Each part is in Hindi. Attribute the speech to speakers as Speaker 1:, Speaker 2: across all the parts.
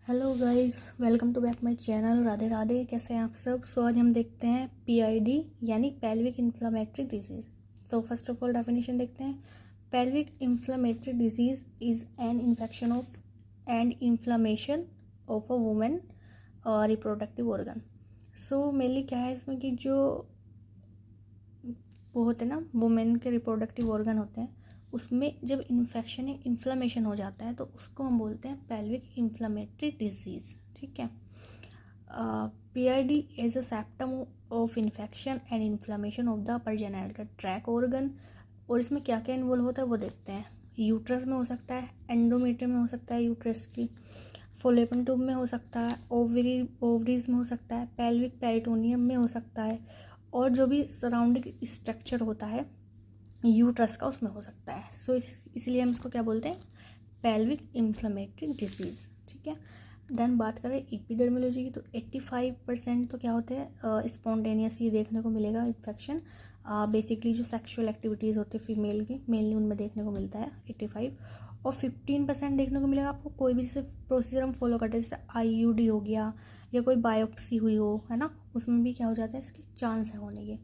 Speaker 1: Hello guys, welcome to back my channel. Radhe Radhe. कैसे हैं आप सब? आज हम देखते हैं पीआईडी यानी पेल्विक इन्फ्लेमेटरी डिजीज़। तो फर्स्ट ऑफ ऑल डेफिनेशन देखते हैं। Pelvic inflammatory disease is an infection of and inflammation of a women reproductive organ. So mainly क्या है इसमें कि जो वो होते हैं ना, वुमेन के रिप्रोडक्टिव ऑर्गन होते हैं, उसमें जब इन्फेक्शन या इन्फ्लेमेशन हो जाता है तो उसको हम बोलते हैं पेल्विक इन्फ्लेमेटरी डिजीज़। ठीक है। PID is a symptom of infection and inflammation of the upper genital tract organ. और इसमें क्या क्या इन्वॉल्व होता है वो देखते हैं। यूट्रस में हो सकता है, एंडोमेट्रियम में हो सकता है, यूट्रस की फॉलोपियन ट्यूब में हो सकता है, ओवरीज में हो सकता है, पेल्विक पेरिटोनियम में हो सकता है, और जो भी सराउंडिंग स्ट्रक्चर होता है यूट्रस का उसमें हो सकता है। सो इसलिए हम इसको क्या बोलते हैं, पेल्विक इन्फ्लेमेटरी डिजीज़। ठीक है। देन बात करें एपिडर्मोलॉजी की, तो 85% तो क्या होते हैं स्पॉन्टेनियस ये देखने को मिलेगा इन्फेक्शन। बेसिकली जो सेक्सुअल एक्टिविटीज़ होती है फीमेल की, मेनली उनमें देखने को मिलता है 85। और 15% देखने को मिलेगा आपको कोई भी जैसे प्रोसीजर हम फॉलो करते हैं, जैसे आईयूडी हो गया या कोई बायोप्सी हुई हो, है ना, उसमें भी क्या हो जाता है, इसके चांस है होने के।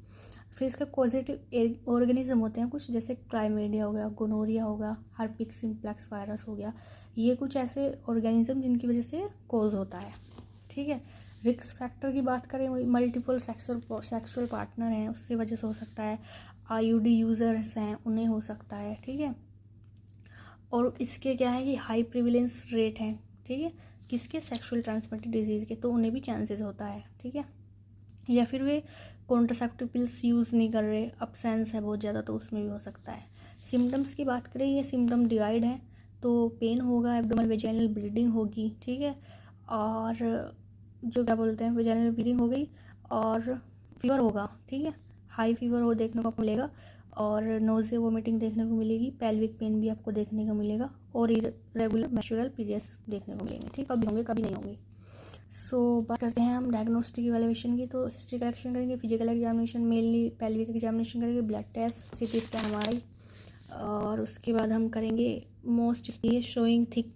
Speaker 1: फिर इसका पॉजिटिव ऑर्गेनिज्म होते हैं कुछ, जैसे क्लाइमेडिया हो गया, गोनोरिया हो गया, हर्पिक सिम्प्लेक्स वायरस हो गया। ये कुछ ऐसे ऑर्गेनिज्म जिनकी वजह से कॉज होता है। ठीक है। रिस्क फैक्टर की बात करें, वही मल्टीपल सेक्सुअल पार्टनर हैं उसकी वजह से हो सकता है, आईयूडी यूज़र्स हैं उन्हें हो सकता है। ठीक है। और इसके क्या है कि हाई प्रिविलेंस रेट है। ठीक है। किसके? सेक्सुअल ट्रांसमिटेड डिजीज़ के, तो उन्हें भी चांसेस होता है। ठीक है। या फिर वे कॉन्ट्रासेप्टिव पिल्स यूज़ नहीं कर रहे, अपसेंस है बहुत ज़्यादा, तो उसमें भी हो सकता है। सिम्टम्स की बात करें, ये सिम्टम डिवाइड है, तो पेन होगा, एब्डोमिनल वेजाइनल ब्लीडिंग होगी। ठीक है। और जो क्या बोलते हैं, वेजाइनल ब्लीडिंग हो गई, और फीवर होगा। ठीक है। हाई फीवर हो देखने को आपको मिलेगा, और नोज़िया वोमिटिंग देखने को मिलेगी, पेल्विक पेन भी आपको देखने को मिलेगा, और इरेगुलर मेंस्ट्रुअल पीरियड्स देखने को मिलेंगे। ठीक है। कभी होंगे कभी नहीं होंगे। बात करते हैं हम डायग्नोस्टिक इवैल्यूएशन की, तो हिस्ट्री कलेक्शन करेंगे, physical examination mainly pelvic examination करेंगे, ब्लड टेस्ट, सीटी स्कैन हमारी, और उसके बाद हम करेंगे मोस्ट ये शोइंग थिक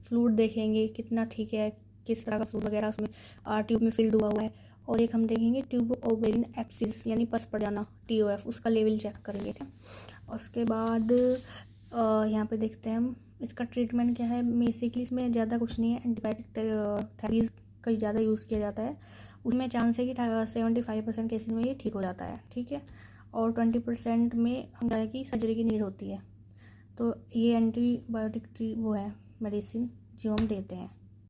Speaker 1: फ्लूइड देखेंगे कितना थिक है, किस तरह का फ्लूइड वगैरह उसमें ट्यूब में फिल्ड हुआ हुआ है। और एक हम देखेंगे ट्यूब ओवेरियन एब्सिस यानी पस पड़ जाना, TOF, उसका लेवल चेक करेंगे। ठीक है। उसके बाद यहाँ पे देखते हैं हम इसका ट्रीटमेंट क्या है। बेसिकली इसमें ज़्यादा कुछ नहीं है, एंटीबायोटिक थेरेपीज़ का ज़्यादा यूज़ किया जाता है। उसमें चांस है कि 75% केसेस में ये ठीक हो जाता है। ठीक है। और 20% में हम कहें कि सर्जरी की नीड होती है। तो ये एंटीबायोटिक वो है मेडिसिन जो हम देते हैं।